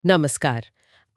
नमस्कार।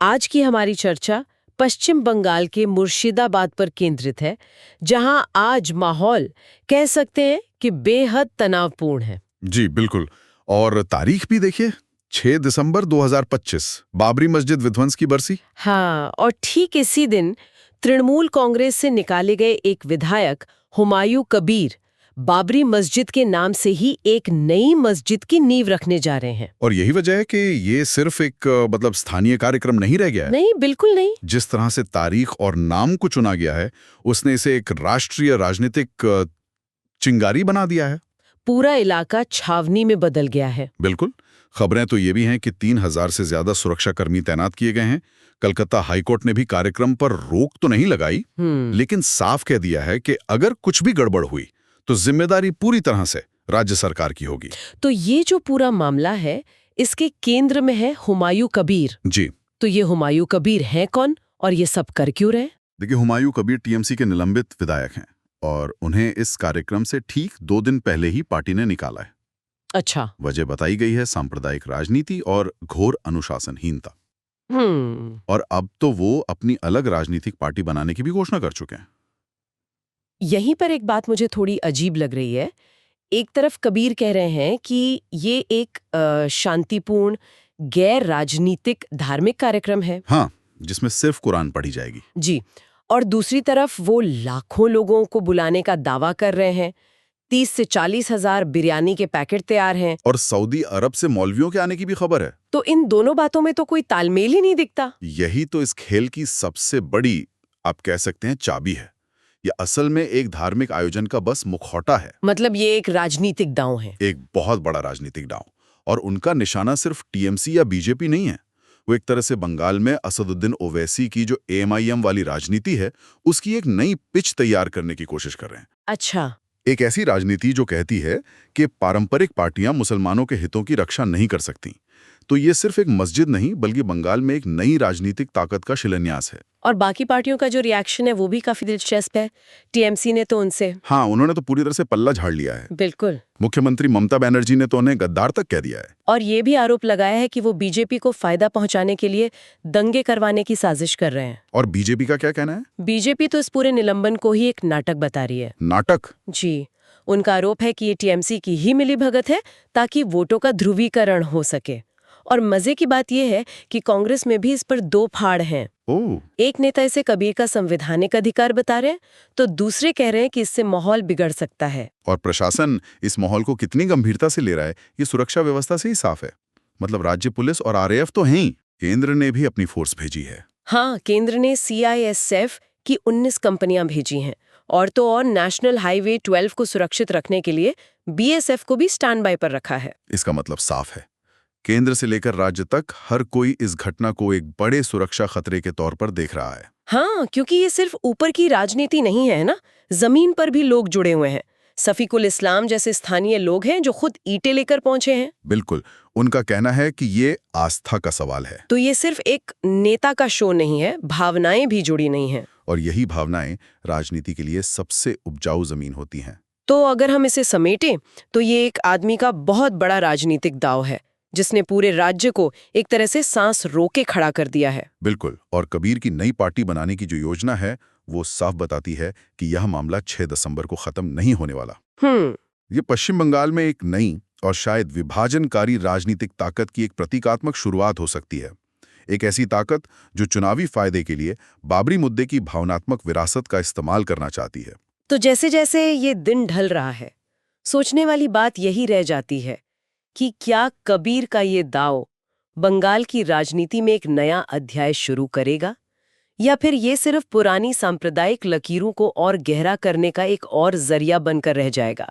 आज की हमारी चर्चा पश्चिम बंगाल के मुर्शिदाबाद पर केंद्रित है, जहां आज माहौल कह सकते हैं कि बेहद तनावपूर्ण है। जी बिल्कुल। और तारीख भी देखिए, 6 दिसंबर 2025, बाबरी मस्जिद विध्वंस की बरसी। हाँ, और ठीक इसी दिन तृणमूल कांग्रेस से निकाले गए एक विधायक हुमायूं कबीर बाबरी मस्जिद के नाम से ही एक नई मस्जिद की नींव रखने जा रहे हैं। और यही वजह है कि ये सिर्फ एक मतलब स्थानीय कार्यक्रम नहीं रह गया है। नहीं, बिल्कुल नहीं। जिस तरह से तारीख और नाम को चुना गया है, उसने इसे एक राष्ट्रीय राजनीतिक चिंगारी बना दिया है। पूरा इलाका छावनी में बदल गया है। बिल्कुल। खबरें तो ये भी हैं कि 3000 से ज्यादा सुरक्षाकर्मी तैनात किए गए हैं। कलकत्ता हाईकोर्ट ने भी कार्यक्रम पर रोक तो नहीं लगाई, लेकिन साफ कह दिया है कि अगर कुछ भी गड़बड़ हुई तो जिम्मेदारी पूरी तरह से राज्य सरकार की होगी। तो ये जो पूरा मामला है, इसके केंद्र में है हुमायूं कबीर। जी तो ये हुमायूं कबीर हैं कौन और ये सब कर क्यों रहे? देखिए, हुमायूं कबीर टीएमसी के निलंबित विधायक हैं और उन्हें इस कार्यक्रम से ठीक 2 दिन पहले ही पार्टी ने निकाला है। अच्छा। वजह बताई गई है सांप्रदायिक राजनीति और घोर अनुशासनहीनता। और अब तो वो अपनी अलग राजनीतिक पार्टी बनाने की भी घोषणा कर चुके हैं। यहीं पर एक बात मुझे थोड़ी अजीब लग रही है। एक तरफ कबीर कह रहे हैं कि ये एक शांतिपूर्ण, गैर राजनीतिक धार्मिक कार्यक्रम है। हाँ, जिसमें सिर्फ कुरान पढ़ी जाएगी। जी। और दूसरी तरफ वो लाखों लोगों को बुलाने का दावा कर रहे हैं। 30 से 40 हजार बिरयानी के पैकेट तैयार हैं। और सऊदी अरब से मौलवियों के आने की भी खबर है। तो इन दोनों बातों में तो कोई तालमेल ही नहीं दिखता। यही तो इस खेल की सबसे बड़ी, आप कह सकते हैं, चाबी है। ये असल में एक धार्मिक आयोजन का बस मुखौटा है। मतलब ये एक राजनीतिक दांव है। एक बहुत बड़ा राजनीतिक दांव। और उनका निशाना सिर्फ टीएमसी या बीजेपी नहीं है। वो एक तरह से बंगाल में असदुद्दीन ओवैसी की जो एएमआईएम वाली राजनीति है, उसकी एक नई पिच तैयार करने की कोशिश कर रहे हैं। अच्छा। एक ऐसी राजनीति जो कहती है कि पारंपरिक पार्टियां मुसलमानों के हितों की रक्षा नहीं कर सकती। तो ये सिर्फ एक मस्जिद नहीं, बल्कि बंगाल में एक नई राजनीतिक ताकत का शिलान्यास है। और बाकी पार्टियों का जो रिएक्शन है वो भी काफी दिलचस्प है। टीएमसी ने तो उनसे हाँ, उन्होंने तो पूरी तरह से पल्ला झाड़ लिया है। बिल्कुल। मुख्यमंत्री ममता बनर्जी ने तो उन्हें गद्दार तक कह दिया है। और ये भी आरोप लगाया है कि वो बीजेपी को फायदा पहुंचाने के लिए दंगे करवाने की साजिश कर रहे हैं। और बीजेपी का क्या कहना है? बीजेपी तो इस पूरे निलंबन को ही एक नाटक बता रही है। नाटक? जी। उनका आरोप है कि ये टीएमसी की ही मिलीभगत है ताकि वोटों का ध्रुवीकरण हो सके। और मजे की बात यह है कि कांग्रेस में भी इस पर दो फाड़ हैं। एक नेता इसे कबीर का संवैधानिक अधिकार बता रहे हैं, तो दूसरे कह रहे हैं कि इससे माहौल बिगड़ सकता है। और प्रशासन इस माहौल को कितनी गंभीरता से ले रहा है, ये सुरक्षा व्यवस्था से ही साफ है। मतलब राज्य पुलिस और आरएएफ तो हैं ही, केंद्र ने भी अपनी फोर्स भेजी है। हाँ, केंद्र ने सीआईएसएफ की 19 कंपनियां भेजी हैं और तो और नेशनल हाईवे 12 को सुरक्षित रखने के लिए बीएसएफ को भी स्टैंड बाय पर रखा है। इसका मतलब साफ है, केंद्र से लेकर राज्य तक हर कोई इस घटना को एक बड़े सुरक्षा खतरे के तौर पर देख रहा है। हाँ, क्योंकि ये सिर्फ ऊपर की राजनीति नहीं है ना, जमीन पर भी लोग जुड़े हुए हैं। सफीकुल इस्लाम जैसे स्थानीय लोग हैं जो खुद ईंटें लेकर पहुंचे हैं। बिल्कुल, उनका कहना है कि ये आस्था का सवाल है। तो ये सिर्फ एक नेता का शो नहीं है, भावनाएं भी जुड़ी नहीं हैं। और यही भावनाएं राजनीति के लिए सबसे उपजाऊ जमीन होती हैं। तो अगर हम इसे समेटें तो ये एक आदमी का बहुत बड़ा राजनीतिक दांव है, जिसने पूरे राज्य को एक तरह से सांस रोके खड़ा कर दिया है। बिल्कुल। और कबीर की नई पार्टी बनाने की जो योजना है, वो साफ बताती है कि यह मामला 6 दिसंबर को खत्म नहीं होने वाला। ये पश्चिम बंगाल में एक नई और शायद विभाजनकारी राजनीतिक ताकत की एक प्रतीकात्मक शुरुआत हो सकती है। एक ऐसी ताकत जो चुनावी फायदे के लिए बाबरी मुद्दे की भावनात्मक विरासत का इस्तेमाल करना चाहती है। तो जैसे जैसे ये दिन ढल रहा है, सोचने वाली बात यही रह जाती है कि क्या कबीर का ये दांव बंगाल की राजनीति में एक नया अध्याय शुरू करेगा, या फिर ये सिर्फ पुरानी सांप्रदायिक लकीरों को और गहरा करने का एक और जरिया बनकर रह जाएगा।